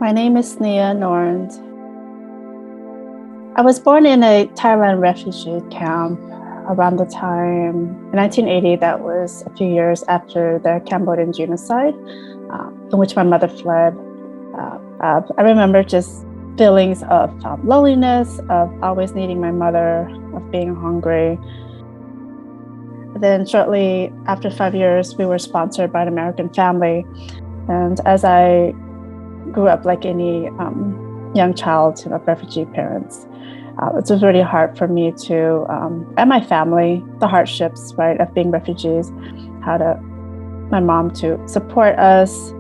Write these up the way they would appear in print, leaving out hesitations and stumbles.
My name is Nourn. I was born in a Thailand refugee camp around the time in 1980. That was a few years after the Cambodian genocide, in which my mother fled. I remember just feelings of loneliness, of always needing my mother, of being hungry. Then shortly after 5 years, we were sponsored by an American family. And as I grew up like any young child of refugee parents, it was really hard for me to, and my family, the hardships, right, of being refugees, my mom to support us,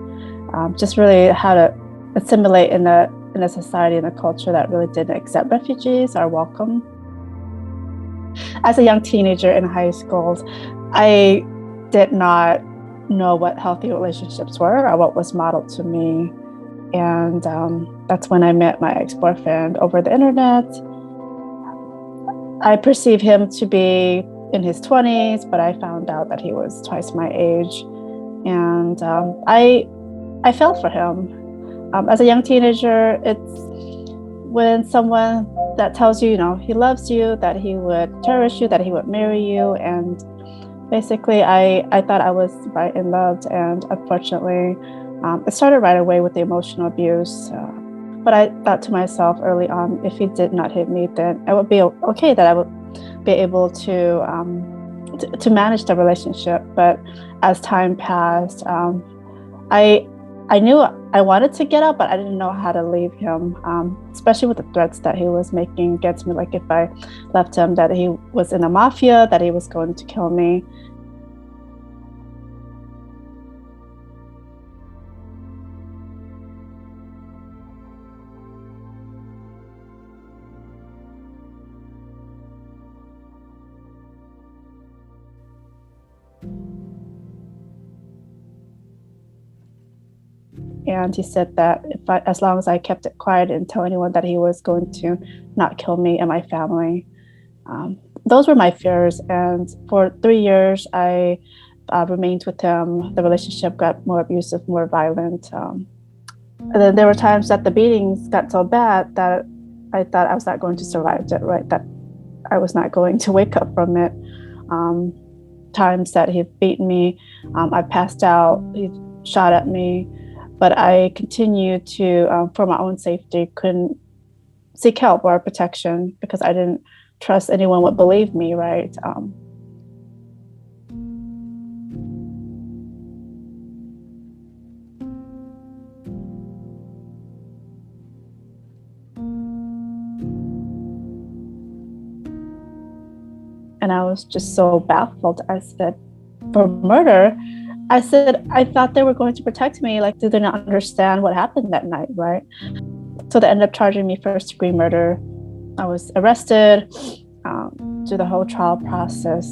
just really how to assimilate in a society and a culture that really didn't accept refugees or welcome. As a young teenager in high school, I did not know what healthy relationships were or what was modeled to me. And that's when I met my ex-boyfriend over the internet. I perceived him to be in his 20s, but I found out that he was twice my age. And I fell for him. As a young teenager, it's when someone that tells you, he loves you, that he would cherish you, that he would marry you. And basically, I thought I was right and loved. And unfortunately, it started right away with the emotional abuse. But I thought to myself early on, if he did not hit me, then it would be okay, that I would be able to manage the relationship. But as time passed, I knew I wanted to get out, but I didn't know how to leave him, especially with the threats that he was making against me. Like if I left him, that he was in the mafia, that he was going to kill me. And he said that as long as I kept it quiet and tell anyone, that he was going to not kill me and my family. Those were my fears. And for 3 years, I remained with him. The relationship got more abusive, more violent. And then there were times that the beatings got so bad that I thought I was not going to survive it, right? That I was not going to wake up from it. Times that he'd beaten me, I passed out, he shot at me. But I continued to, for my own safety, couldn't seek help or protection because I didn't trust anyone would believe me, right? And I was just so baffled. I said, for murder? I said, I thought they were going to protect me. Like, did they not understand what happened that night, right? So they ended up charging me first-degree murder. I was arrested through the whole trial process,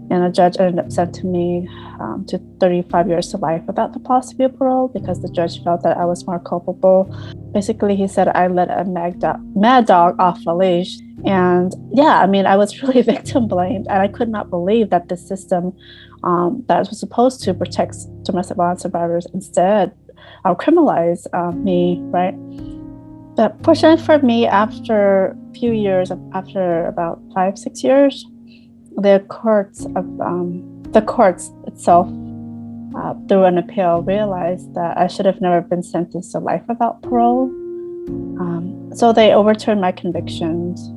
and a judge ended up sentencing me to 35 years to life without the possibility of parole because the judge felt that I was more culpable. Basically, he said I let a mad dog off a leash. And yeah, I mean, I was really victim blamed, and I could not believe that the system that was supposed to protect domestic violence survivors instead criminalized me, right? But fortunately for me, after a few years, after about 5-6 years, the courts itself, through an appeal, realized that I should have never been sentenced to life without parole. So they overturned my convictions,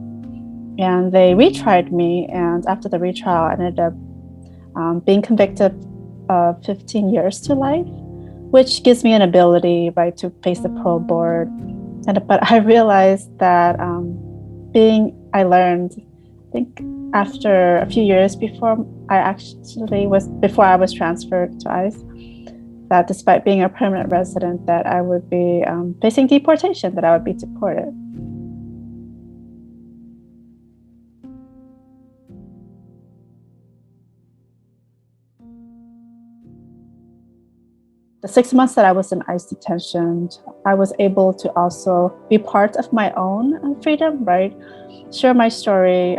and they retried me. And after the retrial, I ended up being convicted of 15 years to life, which gives me an ability, right, to face the parole board. But I realized that I learned, I think after a few years before I was transferred to ICE, that despite being a permanent resident, that I would be facing deportation, that I would be deported. The 6 months that I was in ICE detention, I was able to also be part of my own freedom, right? Share my story.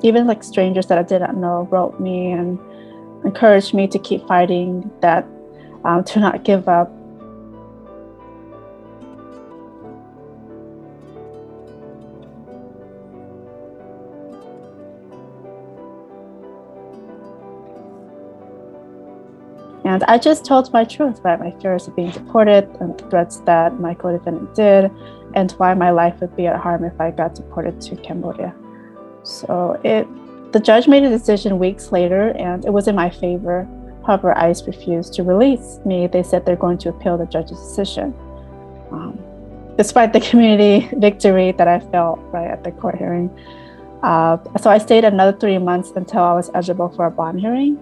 Even like strangers that I did not know wrote me and encouraged me to keep fighting, that to not give up. And I just told my truth, right? My fears of being deported and the threats that my co-defendant did, and why my life would be at harm if I got deported to Cambodia. So the judge made a decision weeks later, and it was in my favor. However, ICE refused to release me. They said they're going to appeal the judge's decision. Despite the community victory that I felt right at the court hearing. So I stayed another 3 months until I was eligible for a bond hearing.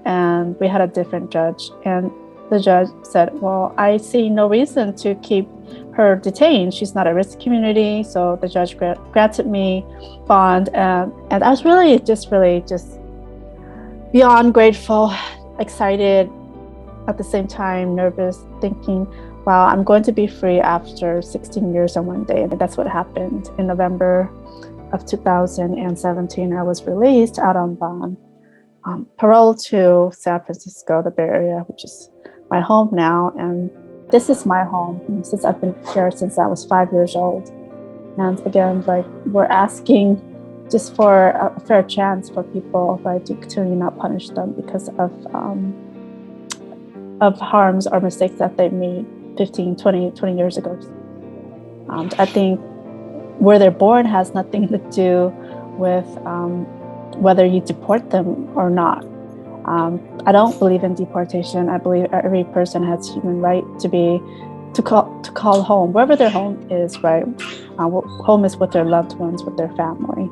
And we had a different judge. And the judge said, well, I see no reason to keep her detained. She's not a risk community. So the judge granted me bond. And I was really just beyond grateful, excited, at the same time nervous, thinking, wow, I'm going to be free after 16 years and 1 day. And that's what happened. In November of 2017, I was released out on bond, paroled to San Francisco, the Bay Area, which is my home now. And this is my home since I've been here since I was 5 years old. And again, like, we're asking just for a fair chance for people, right, to not punish them because of harms or mistakes that they made 15, 20 years ago. I think where they're born has nothing to do with whether you deport them or not. I don't believe in deportation. I believe every person has human right to call home, wherever their home is, right? Home is with their loved ones, with their family.